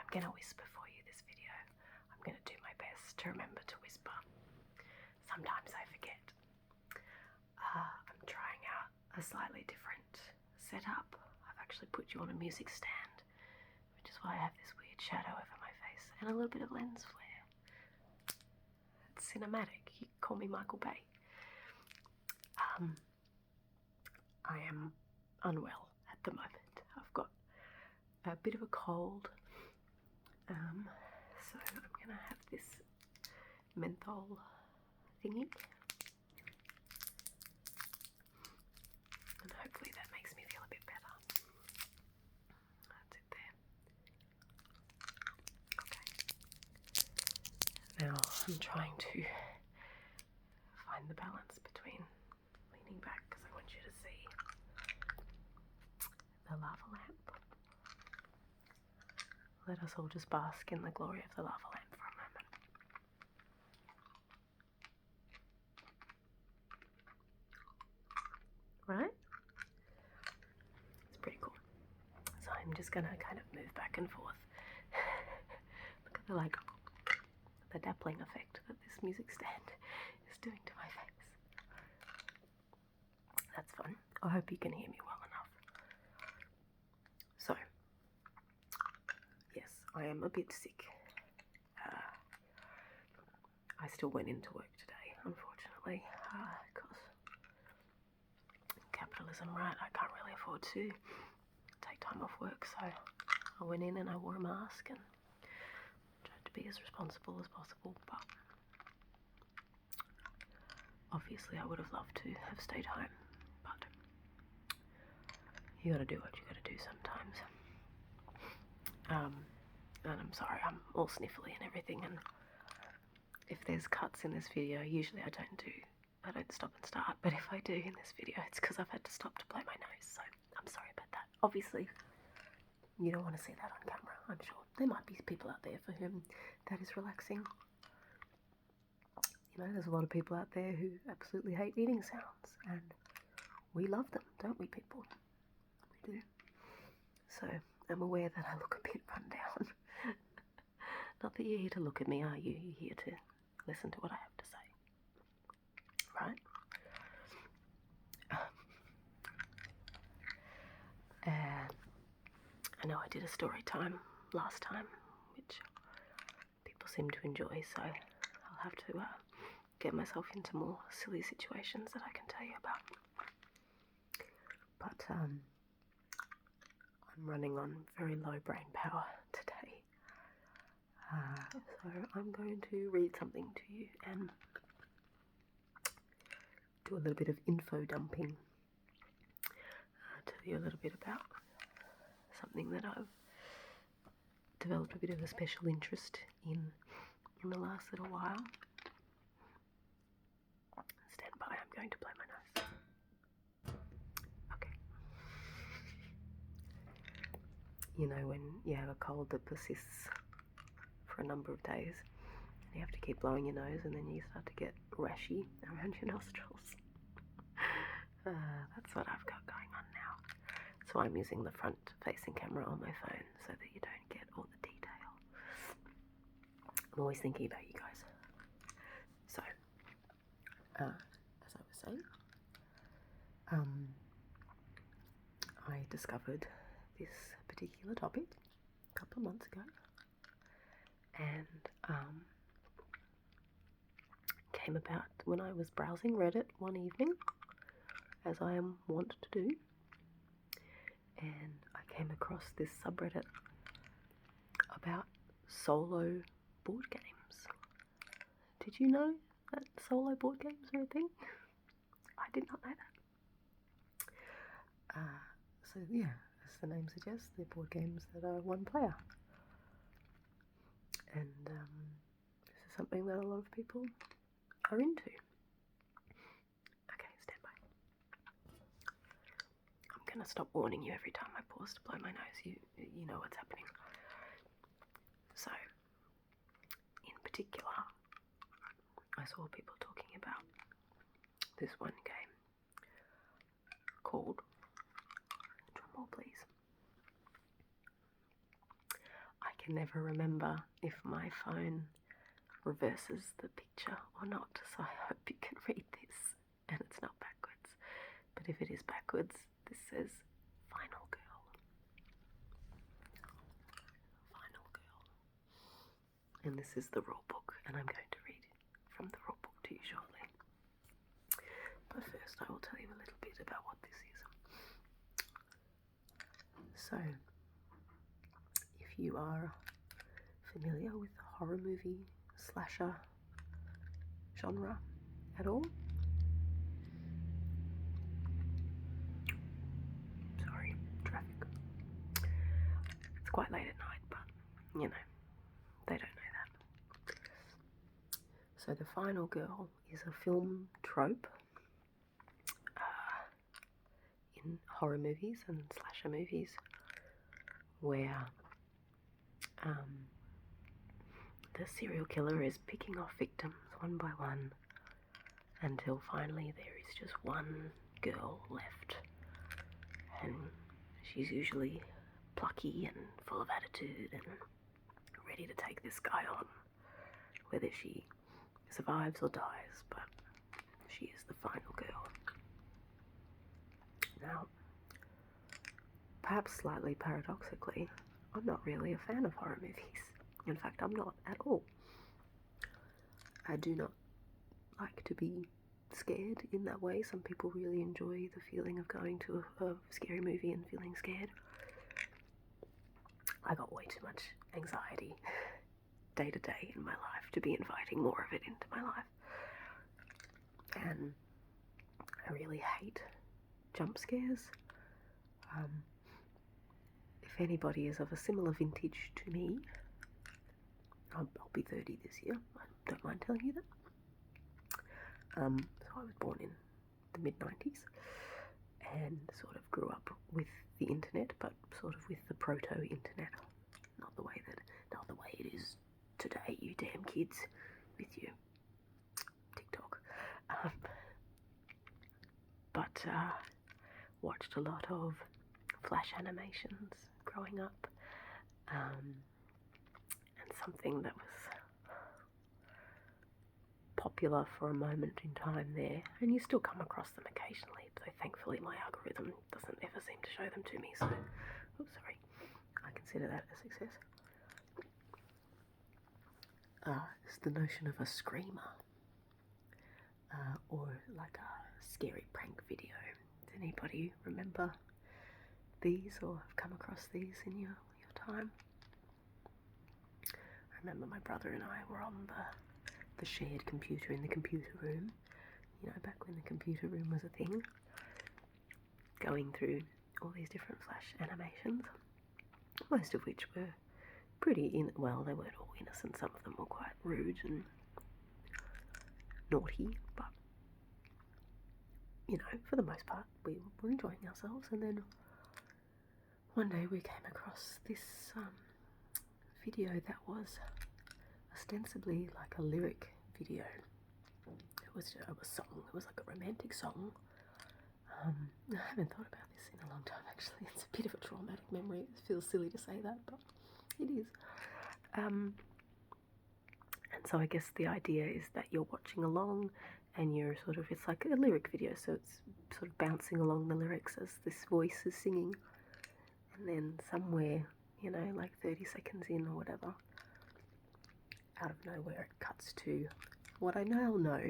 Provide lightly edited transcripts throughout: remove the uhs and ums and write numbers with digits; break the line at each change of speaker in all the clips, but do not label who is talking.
I'm going to whisper for you this video. I'm going to do my best to remember to whisper. Sometimes I forget. I'm trying out a slightly different setup. I've actually put you on a music stand, which is why I have this weird shadow over my face and a little bit of lens flare. It's cinematic. You can call me Michael Bay. I am unwell at the moment. I've got a bit of a cold, so I'm going to have this menthol thingy, and hopefully that makes me feel a bit better. That's it there. Okay. Now I'm trying to find the balance between leaning back because I want you to see the lava lamp. Let us all just bask in the glory of the lava lamp for a moment. Right? It's pretty cool. So I'm just going to kind of move back and forth. Look at the dappling effect that this music stand is doing to my face. That's fun. I hope you can hear me well enough. So, yes, I am a bit sick. I still went into work today, unfortunately, because capitalism, right? I can't really afford to take time off work, so I went in and I wore a mask and tried to be as responsible as possible, but obviously I would have loved to have stayed home, but you gotta do what you gotta do sometimes. And I'm sorry, I'm all sniffly and everything, and if there's cuts in this video, usually I don't stop and start, but if I do in this video, it's because I've had to stop to blow my nose, so I'm sorry about that. Obviously, you don't want to see that on camera, I'm sure. There might be people out there for whom that is relaxing. You know, there's a lot of people out there who absolutely hate eating sounds, and we love them, don't we, people? We do. So, I'm aware that I look a bit run down. Not that you're here to look at me, are you? You're here to listen to what I have to say. Right? I know I did a story time last time, which people seem to enjoy, so I'll have to get myself into more silly situations that I can tell you about. But I'm running on very low brain power today. So I'm going to read something to you and do a little bit of info dumping. Tell you a little bit about something that I've developed a bit of a special interest in the last little while. Stand by, I'm going to blow my nose. Okay. You know when you have a cold that persists for a number of days, you have to keep blowing your nose and then you start to get rashy around your nostrils. That's what I've got going on now. So I'm using the front facing camera on my phone so that you don't get all the detail. I'm always thinking about you guys. So, as I was saying, I discovered this particular topic a couple of months ago, and came about when I was browsing Reddit one evening, as I am wont to do, and I came across this subreddit about solo board games. Did you know that solo board games are a thing? I did not know that. So yeah, as the name suggests, they're board games that are one player. And this is something that a lot of people are into. Okay, stand by. I'm going to stop warning you every time I pause to blow my nose. You know what's happening. So, in particular, I saw people talking about this one game called, drumroll please, I can never remember if my phone reverses the picture or not, so I hope you can read this and it's not backwards. But if it is backwards, this says Final Girl. Final Girl. And this is the rule book, and I'm going to read from the rule book to you shortly. But first I will tell you a little bit about what this is. So, if you are familiar with the horror movie slasher genre at all, sorry, traffic. It's quite late at night, but you know, they don't know that. So the Final Girl is a film trope in horror movies and slasher movies where the serial killer is picking off victims one by one until finally there is just one girl left, and she's usually plucky and full of attitude and ready to take this guy on, whether she survives or dies, but she is the final girl. Now, perhaps slightly paradoxically, I'm not really a fan of horror movies. In fact, I'm not at all. I do not like to be scared in that way. Some people really enjoy the feeling of going to a scary movie and feeling scared. I got way too much anxiety day to day in my life to be inviting more of it into my life. And I really hate jump scares. If anybody is of a similar vintage to me, I'll be 30 this year, I don't mind telling you that. So I was born in the mid-90s and sort of grew up with the internet, but sort of with the proto-internet. Not the way it is today, you damn kids, with your TikTok. But watched a lot of flash animations growing up, and something that was popular for a moment in time there, and you still come across them occasionally, so thankfully my algorithm doesn't ever seem to show them to me, so, I consider that a success. It's the notion of a screamer, or like a scary prank video. Does anybody remember these or have come across these in your time? I remember my brother and I were on the shared computer in the computer room, you know, back when the computer room was a thing, going through all these different flash animations, most of which were pretty, well, they weren't all innocent, some of them were quite rude and naughty, but, you know, for the most part, we were enjoying ourselves. And then one day we came across this video that was ostensibly like a lyric video. It was a song. It was like a romantic song. I haven't thought about this in a long time, actually. It's a bit of a traumatic memory. It feels silly to say that, but it is. And so I guess the idea is that you're watching along and you're sort of, it's like a lyric video, so it's sort of bouncing along the lyrics as this voice is singing. And then somewhere, you know, like 30 seconds in or whatever, out of nowhere it cuts to what I now know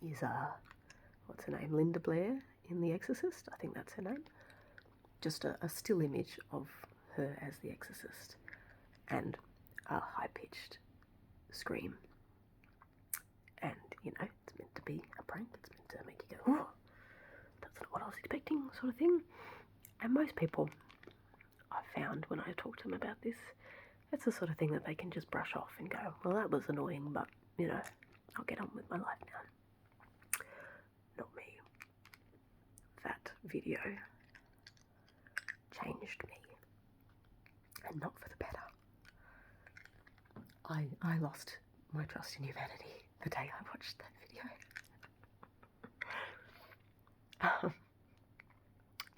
is, what's her name, Linda Blair in The Exorcist, I think that's her name. Just a still image of her as The Exorcist and a high-pitched scream. And, you know, it's meant to be a prank, it's meant to make you go, oh, that's not what I was expecting, sort of thing. And most people, I've found when I talk to them about this, it's the sort of thing that they can just brush off and go, well, that was annoying, but, you know, I'll get on with my life now. Not me. That video changed me, and not for the better. I lost my trust in humanity the day I watched that video.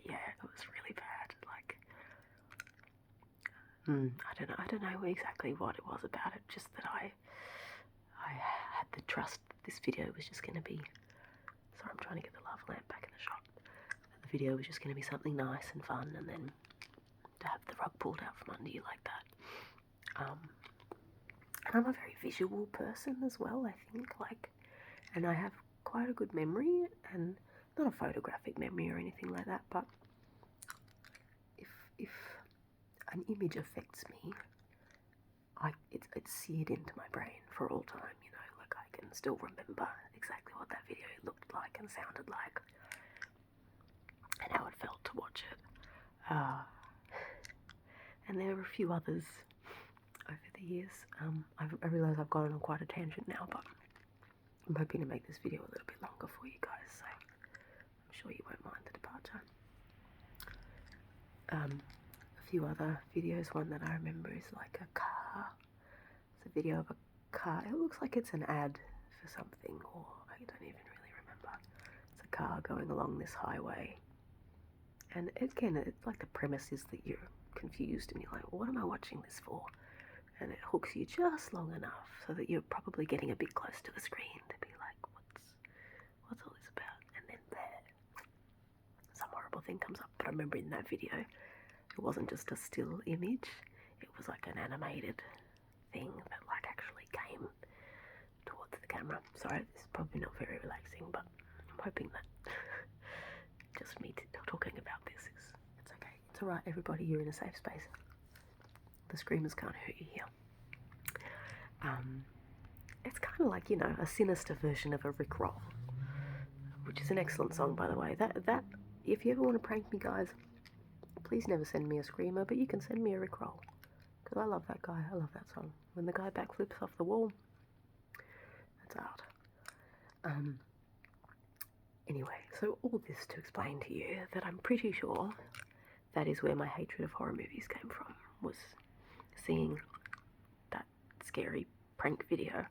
Yeah, it was really bad. Like, I don't know exactly what it was about it, just that I had the trust that this video was just going to be, sorry, I'm trying to get the lava lamp back in the shot, the video was just going to be something nice and fun, and then to have the rug pulled out from under you like that. And I'm a very visual person as well, I think, and I have quite a good memory, and not a photographic memory or anything like that, but if an image affects me, it's seared into my brain for all time, you know, like I can still remember exactly what that video looked like and sounded like, and how it felt to watch it. And there are a few others over the years. I realise I've gone on quite a tangent now, but I'm hoping to make this video a little bit longer for you guys, so I'm sure you won't mind the departure. A few other videos, one that I remember is like a car. It's a video of a car. It looks like it's an ad for something, or I don't even really remember. It's a car going along this highway. And again, it's like the premise is that you're confused and you're like, well, what am I watching this for? And it hooks you just long enough so that you're probably getting a bit close to the screen to be like, what's all this about? And then there, some horrible thing comes up. But I remember in that video, it wasn't just a still image, it was like an animated thing that like actually came towards the camera. Sorry, this is probably not very relaxing, but I'm hoping that just me talking about this it's okay. It's alright, everybody, you're in a safe space. The screamers can't hurt you here. It's kind of like, you know, a sinister version of a Rickroll, which is an excellent song, by the way. That if you ever want to prank me, guys, please never send me a screamer, but you can send me a Rickroll, because I love that guy. I love that song. When the guy backflips off the wall, that's art. Anyway, so all this to explain to you that I'm pretty sure that is where my hatred of horror movies came from, was seeing that scary prank video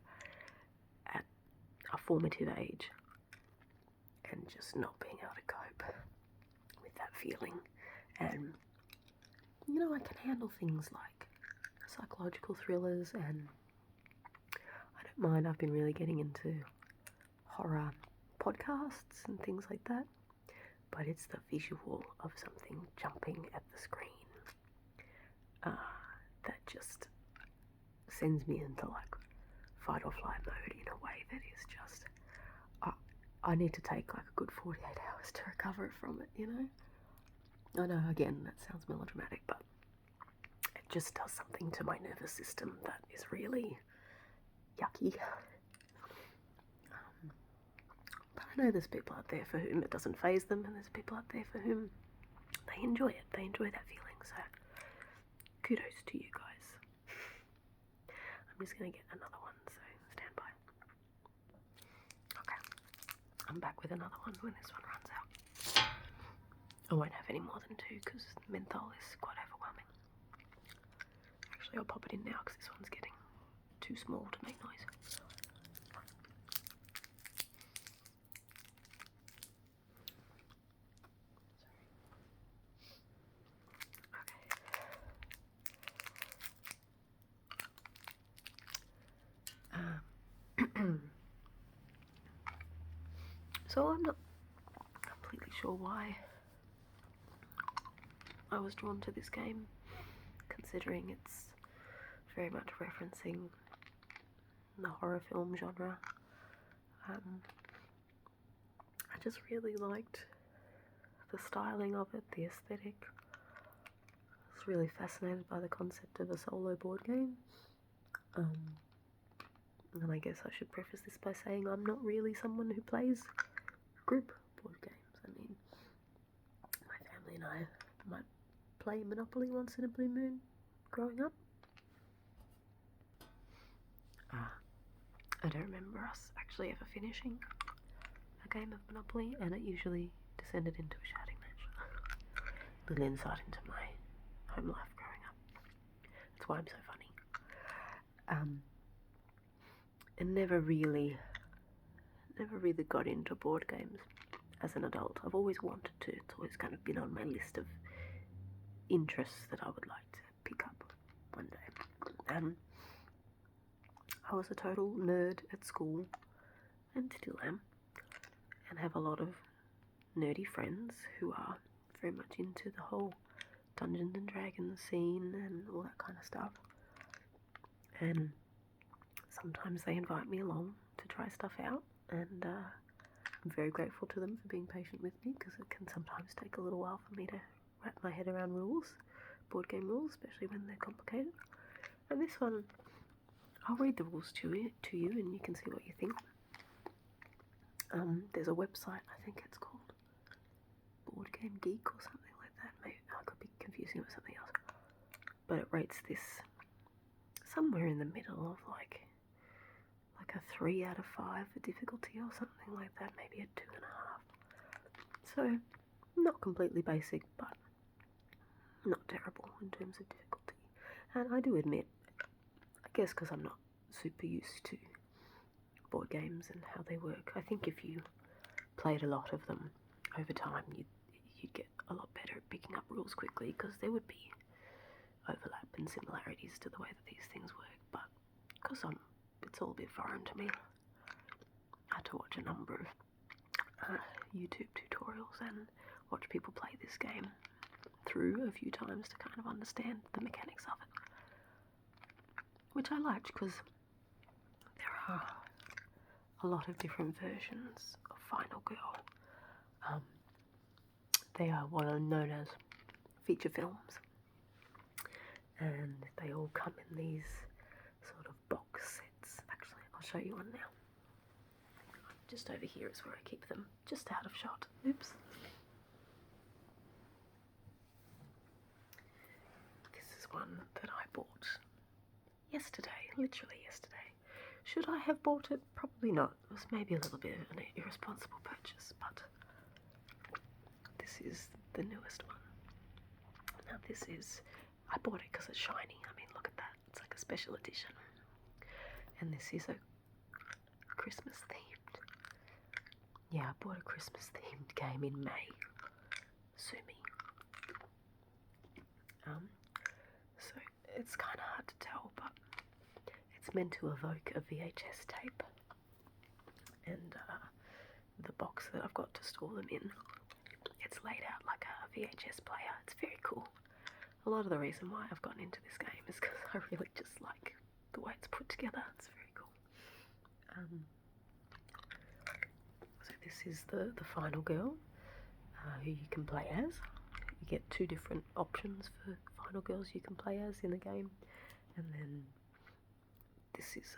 at a formative age and just not being able to cope with that feeling. And, you know, I can handle things like psychological thrillers, and I don't mind. I've been really getting into horror podcasts and things like that, but it's the visual of something jumping at the screen that just sends me into like fight or flight mode in a way that is just, I need to take like a good 48 hours to recover from it, you know? I know, again, that sounds melodramatic, but it just does something to my nervous system that is really yucky. But I know there's people out there for whom it doesn't faze them, and there's people out there for whom they enjoy it. They enjoy that feeling, so kudos to you guys. I'm just going to get another one, so stand by. Okay, I'm back with another one when this one runs out. I won't have any more than two because menthol is quite overwhelming. Actually, I'll pop it in now because this one's getting too small to make noise. So I'm not completely sure why I was drawn to this game, considering it's very much referencing the horror film genre. I just really liked the styling of it, the aesthetic. I was really fascinated by the concept of a solo board game. And I guess I should preface this by saying I'm not really someone who plays group board games. I mean, my family and I might play Monopoly once in a blue moon growing up. I don't remember us actually ever finishing a game of Monopoly, and it usually descended into a shouting match. Little insight into my home life growing up. That's why I'm so funny. And never really got into board games as an adult. I've always wanted to. It's always kind of been on my list of interests that I would like to pick up. one day. I was a total nerd at school, and still am, and have a lot of nerdy friends who are very much into the whole Dungeons and Dragons scene and all that kind of stuff. And sometimes they invite me along to try stuff out, and I'm very grateful to them for being patient with me, because it can sometimes take a little while for me to wrap my head around rules, board game rules, especially when they're complicated. And this one, I'll read the rules to you and you can see what you think. There's a website, I think it's called Board Game Geek or something like that. Maybe I could be confusing it with something else. But it rates this somewhere in the middle of like a 3 out of 5 for difficulty or something like that, maybe a 2.5. So not completely basic, but not terrible in terms of difficulty. And I do admit, I guess because I'm not super used to board games and how they work, I think if you played a lot of them over time, you'd get a lot better at picking up rules quickly, because there would be overlap and similarities to the way that these things work. But because it's all a bit foreign to me, I had to watch a number of YouTube tutorials and watch people play this game through a few times to kind of understand the mechanics of it, which I liked, because there are a lot of different versions of Final Girl. They are what are known as feature films, and they all come in these sort of box sets. Actually, I'll show you one now. Just over here is where I keep them, just out of shot. Oops. This is one that I bought yesterday, literally yesterday. Should I have bought it? Probably not. It was maybe a little bit of an irresponsible purchase, but this is the newest one. Now I bought it because it's shiny. I mean, look at that. It's like a special edition. And this is a Christmas themed. Yeah, I bought a Christmas themed game in May. Sue me. So it's kind of hard to tell, but it's meant to evoke a VHS tape. And the box that I've got to store them in, it's laid out like a VHS player. It's very cool. A lot of the reason why I've gotten into this game is because I really just like the way it's put together. It's very cool. So this is the final girl who you can play as. You get 2 different options for final girls you can play as in the game. And then this is,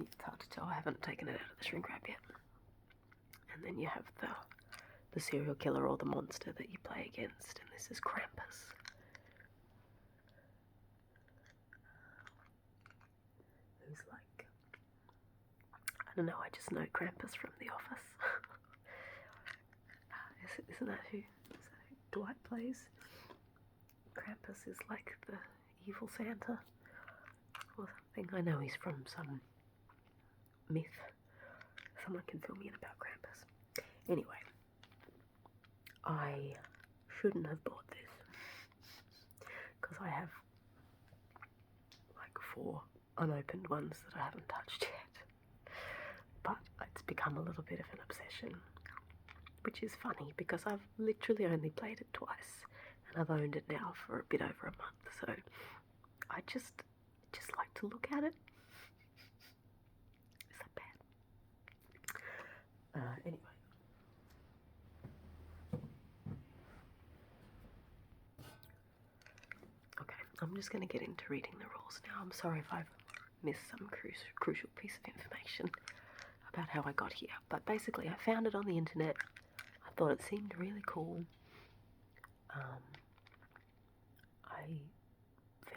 it's hard to tell, I haven't taken it out of the shrink wrap yet. And then you have the serial killer or the monster that you play against, and this is Krampus. Who's like, I don't know, I just know Krampus from The Office. Isn't that who Dwight plays? Krampus is like the evil Santa or something. I know he's from some myth. Someone can fill me in about Krampus. Anyway, I shouldn't have bought this, because I have like 4 unopened ones that I haven't touched yet. But it's become a little bit of an obsession, which is funny because I've literally only played it twice, and I've owned it now for a bit over a month, so I just like to look at it. Is that bad? Anyway. Okay, I'm just going to get into reading the rules now. I'm sorry if I've missed some crucial piece of information about how I got here, but basically I found it on the internet. I thought it seemed really cool. I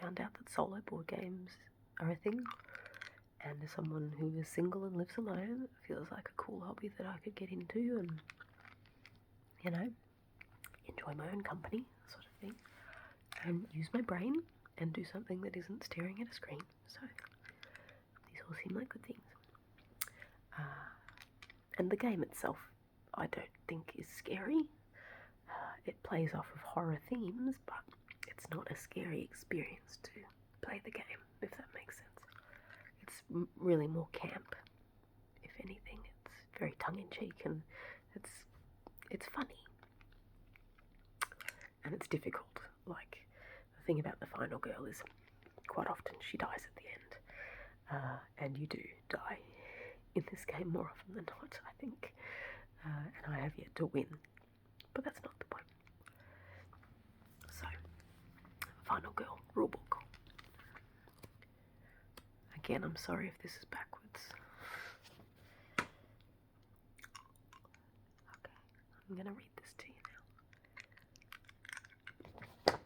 found out that solo board games are a thing, and as someone who is single and lives alone, it feels like a cool hobby that I could get into and, you know, enjoy my own company, sort of thing, and use my brain and do something that isn't staring at a screen. So these all seem like good things. And the game itself, I don't think is scary. It plays off of horror themes, but it's not a scary experience to play the game, if that makes sense. It's really more camp, if anything. It's very tongue-in-cheek, and it's funny. And it's difficult. Like, the thing about the final girl is quite often she dies at the end. And you do die in this game more often than not, I think. And I have yet to win. But that's not the point. So, final girl, rulebook. Again, I'm sorry if this is backwards. Okay, I'm going to read this to you now.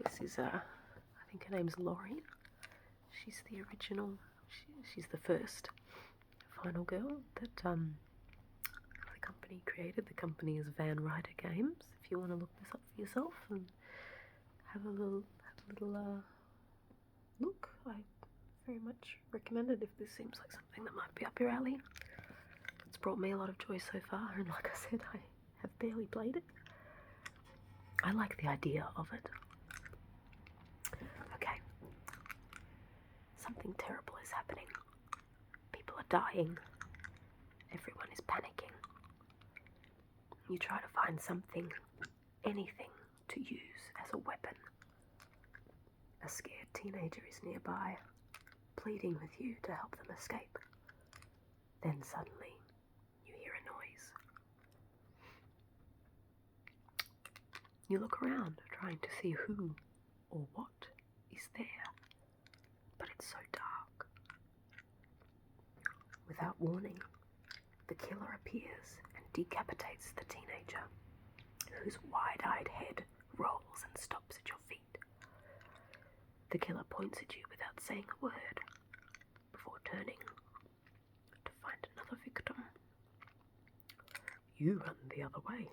This is, I think her name's Laurie. She's the original, she's the first final girl that the company created. The company is Van Ryder Games, if you want to look this up for yourself and have a little look. I very much recommend it if this seems like something that might be up your alley. It's brought me a lot of joy so far, and like I said, I have barely played it. I like the idea of it. Okay. Something terrible is happening. People are dying. Everyone is panicking. You try to find something, anything, to use as a weapon. A scared teenager is nearby, pleading with you to help them escape. Then suddenly, you hear a noise. You look around, trying to see who or what is there, but it's so dark. Without warning, the killer appears and decapitates the teenager, whose wide-eyed head rolls and stops at your feet. The killer points at you without saying a word, before turning to find another victim. You run the other way.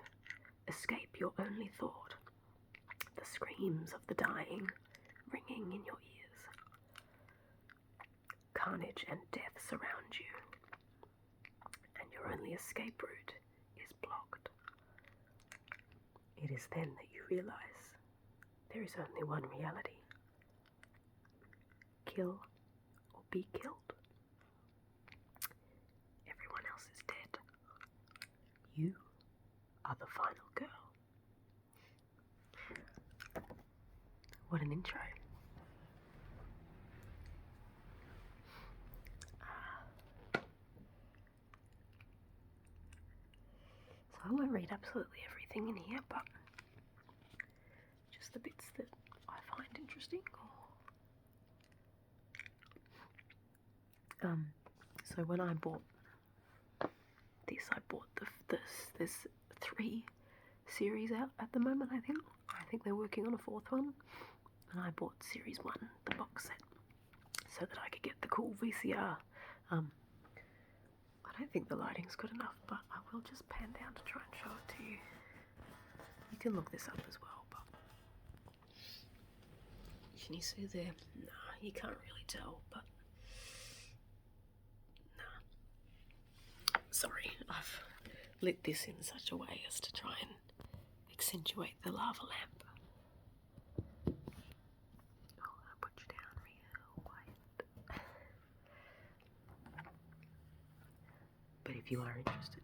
Escape your only thought. The screams of the dying ringing in your ears. Carnage and death surround you, and your only escape route is blocked. It is then that you realize there is only one reality. Kill or be killed. Everyone else is dead. You are the final girl. What an intro. So I won't read absolutely everything in here, but just the bits that I find interesting. So when I bought this, I bought there's 3 series out at the moment, I think they're working on a 4th one, and I bought series 1, the box set, so that I could get the cool VCR. I don't think the lighting's good enough, but I will just pan down to try and show it to you. You can look this up as well, but can you see there? Nah, you can't really tell, but sorry, I've lit this in such a way as to try and accentuate the lava lamp. Oh, I'll put you down real quiet. But if you are interested,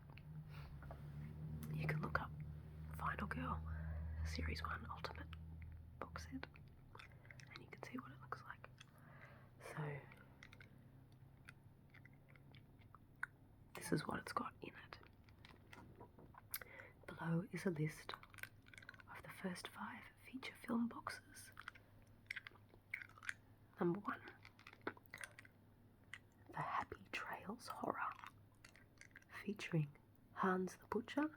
you can look up Final Girl Series 1 Ultimate box set, and you can see what it looks like. So this is what it's got in it. Below is a list of the first 5 feature film boxes. Number 1, The Happy Trails Horror, featuring Hans the Butcher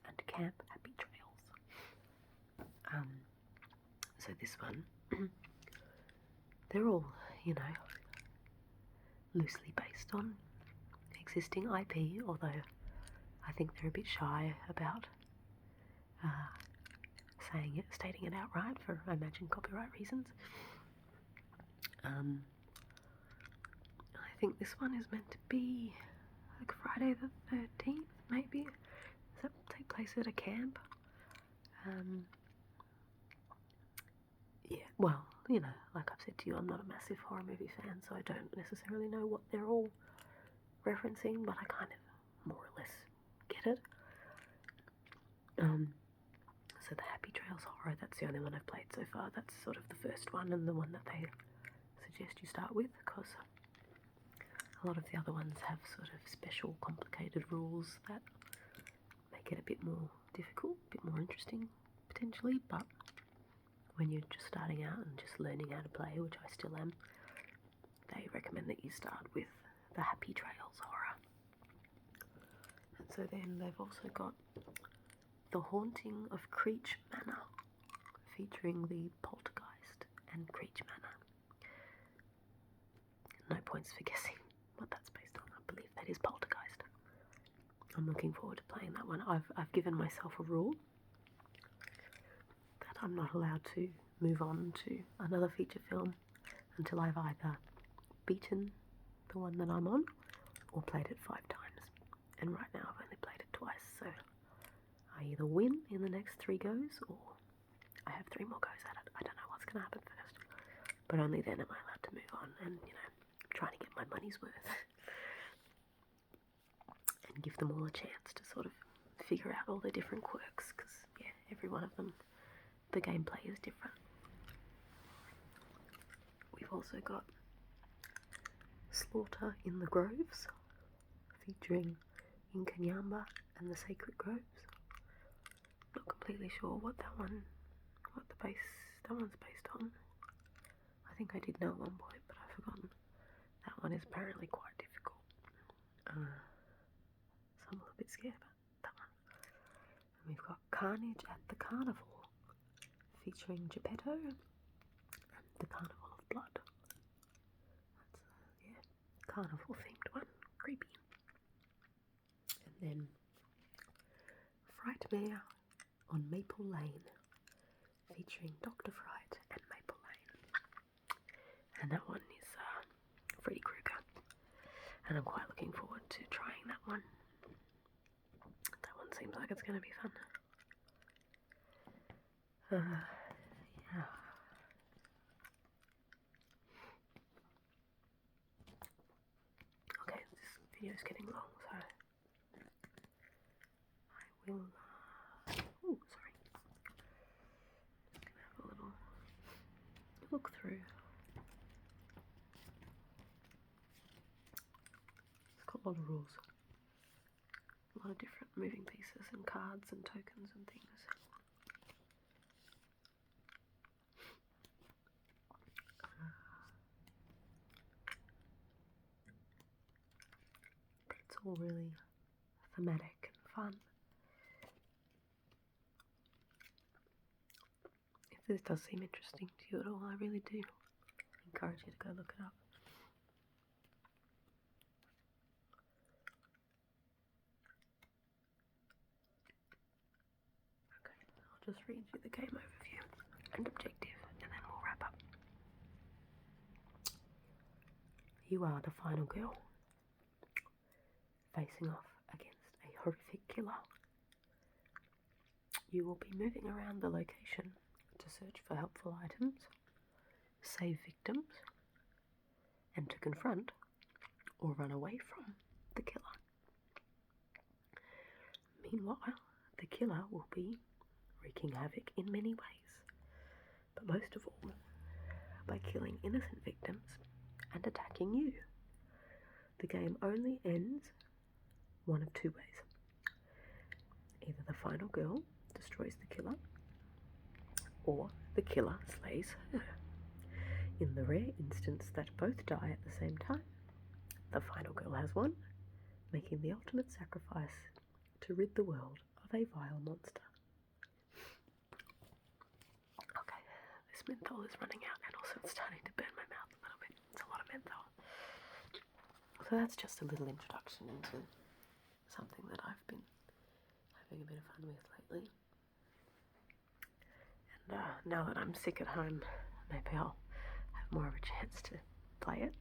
and Camp Happy Trails. So this one, they're all, loosely based on existing IP, although I think they're a bit shy about stating it outright for, I imagine, copyright reasons. I think this one is meant to be like Friday the 13th, maybe. Does that take place at a camp? Yeah, well, you know, like I've said to you, I'm not a massive horror movie fan, so I don't necessarily know what they're all referencing, but I kind of more or less get it. So the Happy Trails horror, that's the only one I've played so far. That's sort of the first one and the one that they suggest you start with, because a lot of the other ones have sort of special complicated rules that make it a bit more difficult, a bit more interesting potentially, but when you're just starting out and just learning how to play, which I still am, they recommend that you start with the Happy Trails horror. And so then they've also got The Haunting of Creech Manor, featuring the Poltergeist and Creech Manor. No points for guessing what that's based on. I believe that is Poltergeist. I'm looking forward to playing that one. I've given myself a rule that I'm not allowed to move on to another feature film until I've either beaten the one that I'm on or played it 5 times. And right now I've only played it twice, so I either win in the next 3 goes or I have 3 more goes at it. I don't know what's going to happen first. But only then am I allowed to move on and, you know, trying to get my money's worth. And give them all a chance to sort of figure out all the different quirks, because, yeah, every one of them, the gameplay is different. We've also got Slaughter in the Groves, featuring Inkanyamba and the Sacred Groves. Not completely sure what that one's based on. I think I did know at one point, but I've forgotten. That one is apparently quite difficult. So I'm a little bit scared about that one. And we've got Carnage at the Carnival, featuring Geppetto and the Carnival of Blood. That's carnival themed one. Creepy. And then Frightmare on Maple Lane, featuring Dr. Fright and Maple Lane. And that one is Freddy Krueger. And I'm quite looking forward to trying that one. That one seems like it's going to be fun. Yeah. Okay, this video's getting long, so I will... oh, sorry. Just going to have a little look through. It's got a lot of rules. A lot of different moving pieces and cards and tokens and things. But it's all really thematic and fun. If this does seem interesting to you at all, I really do encourage you to go look it up. Okay, I'll just read you the game overview and objective, and then we'll wrap up. You are the final girl, facing off against a horrific killer. You will be moving around the location to search for helpful items, save victims, and to confront or run away from the killer. Meanwhile, the killer will be wreaking havoc in many ways, but most of all by killing innocent victims and attacking you. The game only ends one of 2 ways. Either the final girl destroys the killer, or the killer slays her. In the rare instance that both die at the same time, the final girl has won, making the ultimate sacrifice to rid the world of a vile monster. Okay, this menthol is running out, and also it's starting to burn my mouth a little bit. It's a lot of menthol. So that's just a little introduction into something that I've been having a bit of fun with lately. And now that I'm sick at home, maybe I'll have more of a chance to play it.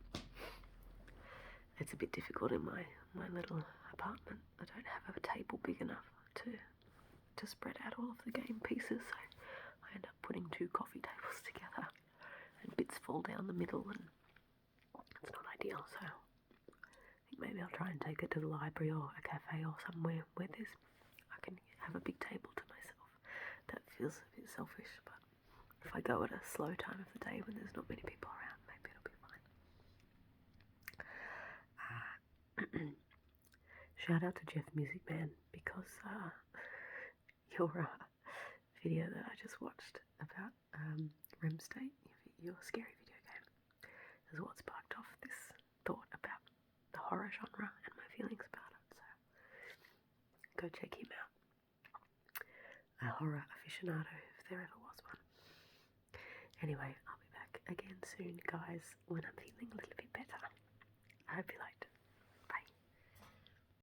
It's a bit difficult in my little apartment. I don't have a table big enough to spread out all of the game pieces, so I end up putting 2 coffee tables together beds fall down the middle and it's not ideal, so I think maybe I'll try and take it to the library or a cafe or somewhere where I can have a big table to myself. That feels a bit selfish, but if I go at a slow time of the day when there's not many people around, maybe it'll be fine. Shout out to Jeff Music Man, because your video that I just watched about REM State, your scary video game, is what sparked off this thought about the horror genre and my feelings about it. So go check him out. A horror aficionado, if there ever was one. Anyway, I'll be back again soon, guys, when I'm feeling a little bit better. I hope you liked